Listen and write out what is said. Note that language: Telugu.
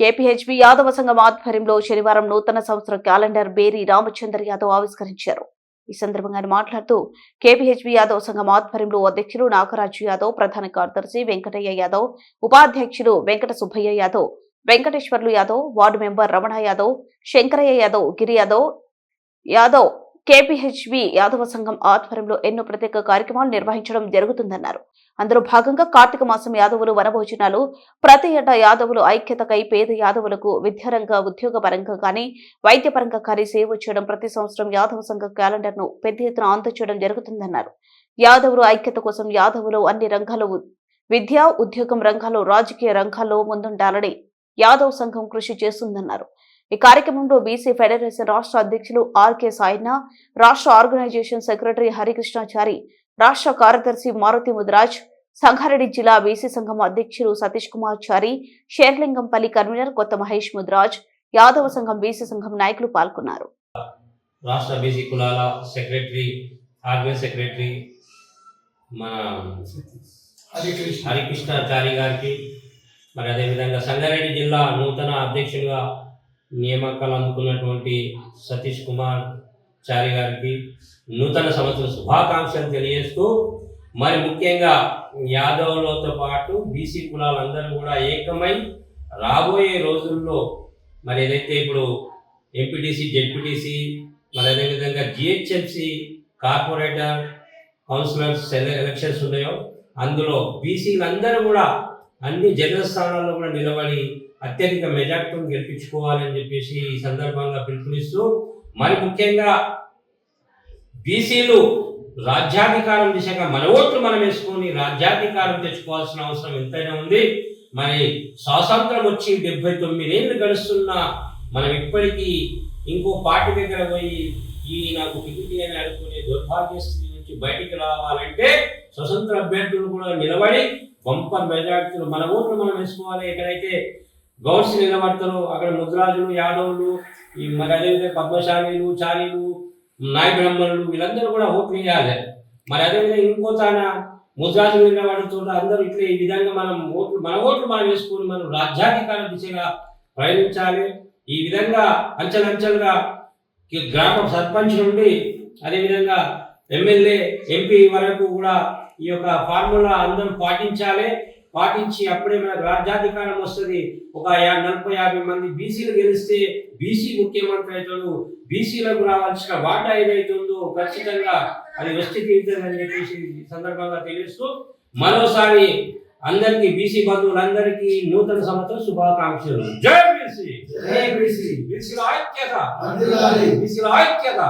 కేపీహెచ్బీ యాదవ సంఘం ఆధ్వర్యంలో శనివారం నూతన సంవత్సర క్యాలెండర్ బేరి రామచందర్ యాదవ్ ఆవిష్కరించారు. ఈ సందర్భంగా ఆయన మాట్లాడుతూ కేపీహెచ్బీ యాదవ్ సంఘం ఆధ్వర్యంలో అధ్యక్షులు నాగరాజు యాదవ్, ప్రధాన కార్యదర్శి వెంకటయ్య యాదవ్, ఉపాధ్యక్షులు వెంకట సుబ్బయ్య యాదవ్, వెంకటేశ్వర్లు యాదవ్, వార్డు మెంబర్ రమణ యాదవ్, శంకరయ్య యాదవ్, గిరి యాదవ్ కేపీహెచ్బీ యాదవ సంఘం ఆధ్వర్యంలో ఎన్నో ప్రత్యేక కార్యక్రమాలు నిర్వహించడం జరుగుతుందన్నారు. అందులో భాగంగా కార్తీక మాసం యాదవులు వనభోజనాలు, ప్రతి ఏటా యాదవులు ఐక్యతకై పేద యాదవులకు విద్యారంగ, ఉద్యోగపరంగా కానీ వైద్యపరంగా కానీ సేవ చేయడం, ప్రతి సంవత్సరం యాదవ సంఘ క్యాలెండర్ ను పెద్ద ఎత్తున అందచేయడం జరుగుతుందన్నారు. యాదవులు ఐక్యత కోసం యాదవులు అన్ని రంగాల్లో విద్య, ఉద్యోగం రంగాల్లో, రాజకీయ రంగాల్లో ముందుండాలని యాదవ్ సంఘం కృషి చేస్తుందన్నారు. ఈ కార్యక్రమంలో బీసీ ఫెడరేషన్ రాష్ట్ర అధ్యక్షులు ఆర్కే సాయన్న, రాష్ట్ర ఆర్గనైజేషన్ సెక్రటరీ హరికృష్ణాచారి, రాష్ట్ర కార్యదర్శి మారుతి ముదిరాజ్, సంగారెడ్డి జిల్లా బీసీ సంఘం అధ్యక్షులు సతీష్ కుమార్ చారి, షేర్లింగంపల్లి కన్వీనర్ కొత్త మహేష్ ముదిరాజ్, యాదవ సంఘం బీసీ సంఘం నాయకులు పాల్గొన్నారు. రాష్ట్ర బీసీ కులాల సెక్రటరీ, ఆర్గనైజ్ సెక్రటరీ మన హరికృష్ణాచారి గారికి, మరి అదేవిధంగా సంగారెడ్డి జిల్లా నూతన అధ్యక్షులుగా నియామకాలు అందుకున్నటువంటి సతీష్ కుమార్ చారి గారికి నూతన సంవత్సర శుభాకాంక్షలు తెలియజేస్తూ, మరి ముఖ్యంగా యాదవులతో పాటు బీసీ కులాలందరూ కూడా ఏకమై రాబోయే రోజుల్లో మరి ఏదైతే ఇప్పుడు ఎంపీటీసీ, జెడ్పీటీసీ, మరి అదేవిధంగా జిహెచ్ఎంసీ, కార్పొరేటర్, కౌన్సిలర్స్ ఎలక్షన్స్ ఉన్నాయో అందులో బీసీలందరూ కూడా అన్ని జనరల్ స్థానాల్లో కూడా నిలబడి అత్యధిక మెజార్టీని గెలిపించుకోవాలని చెప్పేసి ఈ సందర్భంగా పిలుపునిస్తూ, మరి ముఖ్యంగా బీసీలు రాజ్యాధికారం దిశగా మన ఓట్లు మనం వేసుకొని రాజ్యాధికారం తెచ్చుకోవాల్సిన అవసరం ఎంతైనా ఉంది. మరి స్వాతంత్రం వచ్చి 79 ఏళ్ళు గడుస్తున్నా మనం ఇప్పటికీ ఇంకో పార్టీ దగ్గర పోయి ఈ నాకు టికెట్ అని అనుకునే దుర్భాగ్య స్థితి నుంచి బయటికి రావాలంటే స్వతంత్ర అభ్యర్థులు కూడా నిలబడి బంపర్ మెజార్టీలు మన ఓట్లు మనం వేసుకోవాలి. ఎక్కడైతే గౌడ్స్ నిలబడతారు అక్కడ ముద్రాజులు, యాదవులు, మరి అదేవిధంగా పద్మశాలీలు, చారీలు, నాయ బ్రాహ్మణులు వీళ్ళందరూ కూడా ఓట్లు వేయాలి. మరి అదేవిధంగా ఇంకో తాన ముద్రాజులు నిలబడుతుంటే అందరూ ఇట్లా ఈ విధంగా మన ఓట్లు మనం వేసుకొని మనం రాజ్యాధికార దిశగా ప్రయాణించాలి. ఈ విధంగా అంచెలంచెలుగా గ్రామ సర్పంచ్ నుండి అదేవిధంగా ఎమ్మెల్యే, ఎంపీ వరకు కూడా ఈ యొక్క ఫార్ములా అందరూ పాటించి అప్పుడే మనకు రాజ్యాధికారం వస్తుంది. ఒక 40-50 మంది బీసీలు గెలిస్తే బీసీ ముఖ్యమంత్రి అవుతాడు. బీసీలకు రావాల్సిన వాటా ఏదైతుందో ఖచ్చితంగా అది వచ్చి తీరుతుందని చెప్పేసి సందర్భంగా తెలుస్తూ మరోసారి అందరికీ బీసీ బంధువులందరికీ నూతన సంవత్సర శుభాకాంక్షలు. జై బీసీ, జై బీసీ, బీసీల ఐక్యత, బీసీల ఐక్యత.